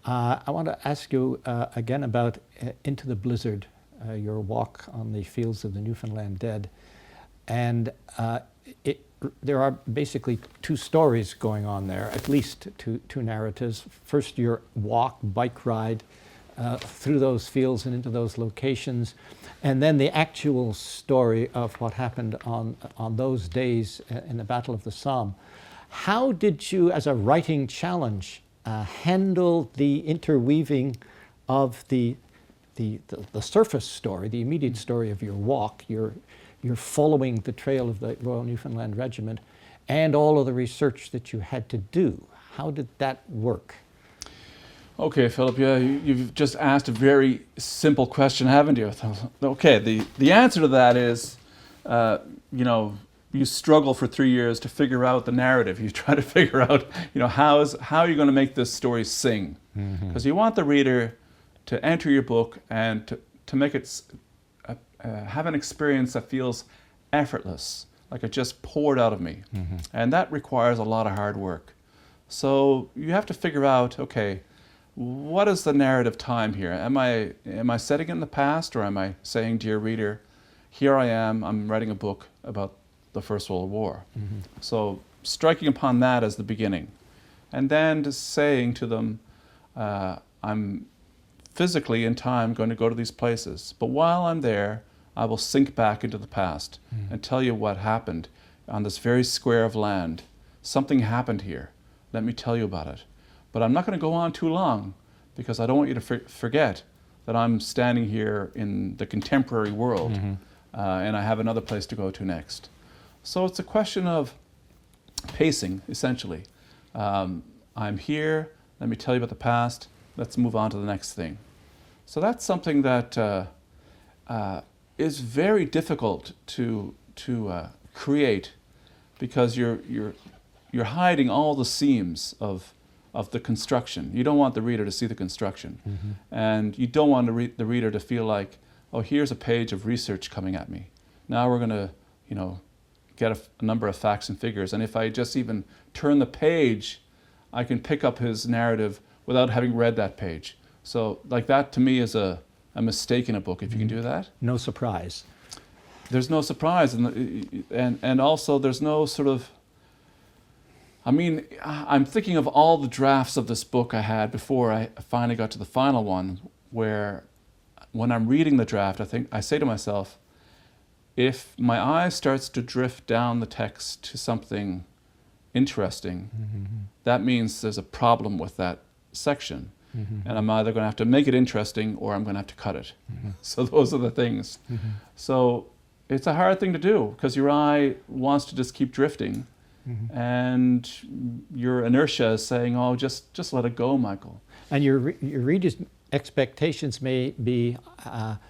I want to ask you again about Into the Blizzard, your walk on the fields of the Newfoundland dead. And there are basically two stories going on there, at least two narratives. First, your walk, bike ride through those fields and into those locations, and then the actual story of what happened on those days in the Battle of the Somme. How did you, as a writing challenge, handle the interweaving of the surface story, the immediate story of your walk? You're following the trail of the Royal Newfoundland Regiment, and all of the research that you had to do. How did that work? Okay, Philip, yeah, you've just asked a very simple question, haven't you? Okay, the answer to that is, you struggle for 3 years to figure out the narrative. You try to figure out, how are you going to make this story sing? Because you want the reader to enter your book and to make it have an experience that feels effortless, like it just poured out of me. And that requires a lot of hard work. So you have to figure out, okay, what is the narrative time here? Am I setting it in the past, or am I saying to your reader, here I am, I'm writing a book about the First World War. So striking upon that as the beginning. And then just saying to them, I'm physically in time going to go to these places, but while I'm there, I will sink back into the past and tell you what happened on this very square of land. Something happened here. Let me tell you about it. But I'm not going to go on too long, because I don't want you to forget that I'm standing here in the contemporary world, and I have another place to go to next. So it's a question of pacing, essentially. I'm here, let me tell you about the past, let's move on to the next thing. So that's something that is very difficult to create, because you're hiding all the seams of the construction. You don't want the reader to see the construction. And you don't want the reader to feel like, oh, here's a page of research coming at me. Now we're going to, get a number of facts and figures. And if I just even turn the page, I can pick up his narrative without having read that page. So like that to me is a mistake in a book, if you can do that. No surprise. There's no surprise. And also there's no sort of, I'm thinking of all the drafts of this book I had before I finally got to the final one, where when I'm reading the draft, I say to myself, if my eye starts to drift down the text to something interesting, that means there's a problem with that section. And I'm either going to have to make it interesting, or I'm going to have to cut it. So those are the things. So it's a hard thing to do, because your eye wants to just keep drifting. And your inertia is saying, oh, just let it go, Michael. And your reader's expectations may be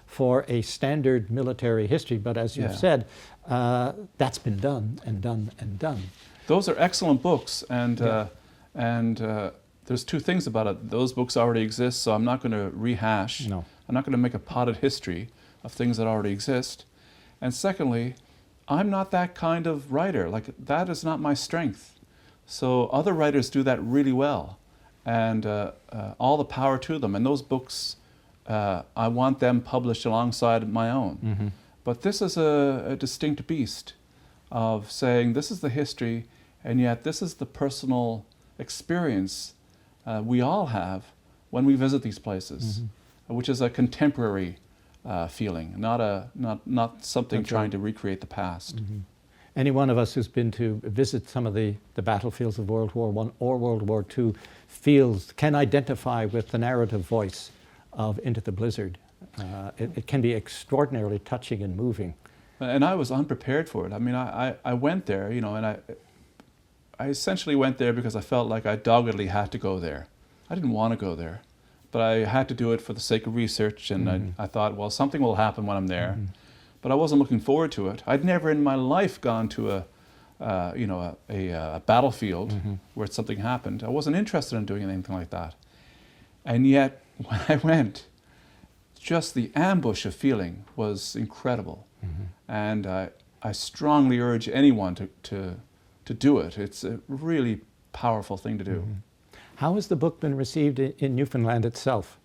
for a standard military history, but as you've said, that's been done and done and done. Those are excellent books, and there's two things about it. Those books already exist, so I'm not going to rehash. No. I'm not going to make a potted history of things that already exist. And secondly, I'm not that kind of writer. Like, that is not my strength. So other writers do that really well, and all the power to them. And those books, I want them published alongside my own. But this is a distinct beast of saying, this is the history, and yet this is the personal experience we all have when we visit these places, which is a contemporary feeling, not something trying to recreate the past. Any one of us who's been to visit some of the battlefields of World War I or World War II can identify with the narrative voice of Into the Blizzard. It can be extraordinarily touching and moving. And I was unprepared for it. I went there, and I essentially went there because I felt like I doggedly had to go there. I didn't want to go there, but I had to do it for the sake of research, and I thought, well, something will happen when I'm there. But I wasn't looking forward to it. I'd never in my life gone to a battlefield where something happened. I wasn't interested in doing anything like that. And yet, when I went, just the ambush of feeling was incredible. And I strongly urge anyone to do it. It's a really powerful thing to do. How has the book been received in Newfoundland itself?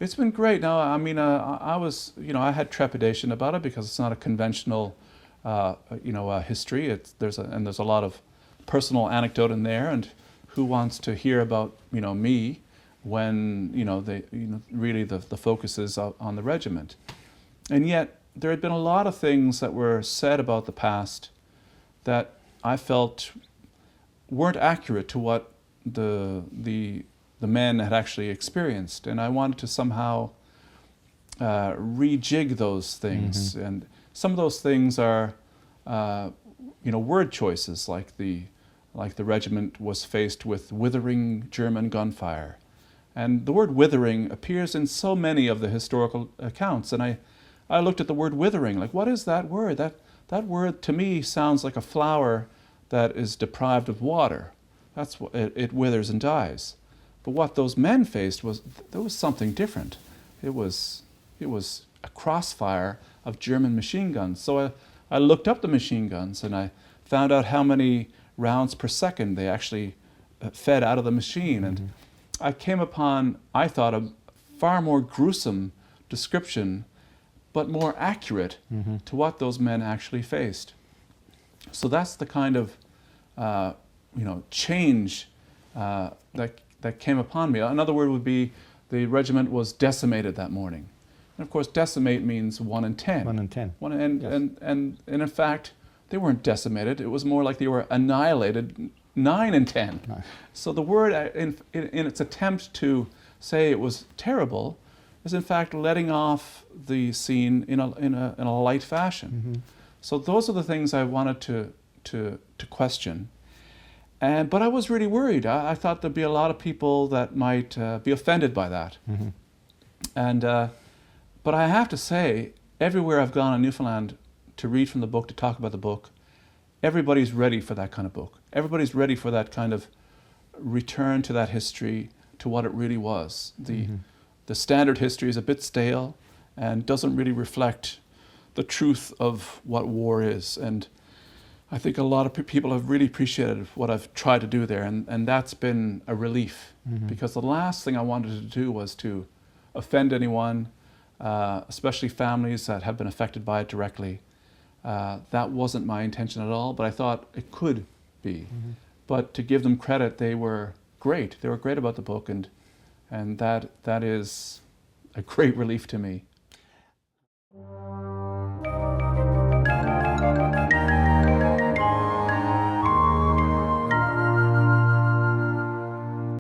It's been great. Now, I mean, I was, I had trepidation about it because it's not a conventional, history. There's a lot of personal anecdote in there, and who wants to hear about, me when, really the focus is on the regiment. And yet, there had been a lot of things that were said about the past that I felt weren't accurate to what the men had actually experienced, and I wanted to somehow rejig those things. Mm-hmm. And some of those things are, word choices, like the regiment was faced with withering German gunfire, and the word withering appears in so many of the historical accounts. And I looked at the word withering, like, what is that word? That word to me sounds like a flower that is deprived of water. That's what it withers and dies. But what those men faced there was something different. It was a crossfire of German machine guns. So I looked up the machine guns, and I found out how many rounds per second they actually fed out of the machine. And I came upon, I thought, a far more gruesome description, but more accurate to what those men actually faced. So that's the kind of change that came upon me. Another word would be the regiment was decimated that morning. And of course, decimate means 1 in 10. 1 in 10. Yes. And in fact, they weren't decimated. It was more like they were annihilated, 9 in 10. Nice. So the word, in its attempt to say it was terrible, is in fact letting off the scene in a light fashion. So those are the things I wanted to question. But I was really worried. I thought there'd be a lot of people that might be offended by that. But I have to say, everywhere I've gone in Newfoundland to read from the book, to talk about the book, everybody's ready for that kind of book. Everybody's ready for that kind of return to that history, to what it really was. The standard history is a bit stale and doesn't really reflect the truth of what war is. And I think a lot of people have really appreciated what I've tried to do there, and that's been a relief, because the last thing I wanted to do was to offend anyone, especially families that have been affected by it directly. That wasn't my intention at all, but I thought it could be. But to give them credit, they were great. They were great about the book, and that is a great relief to me.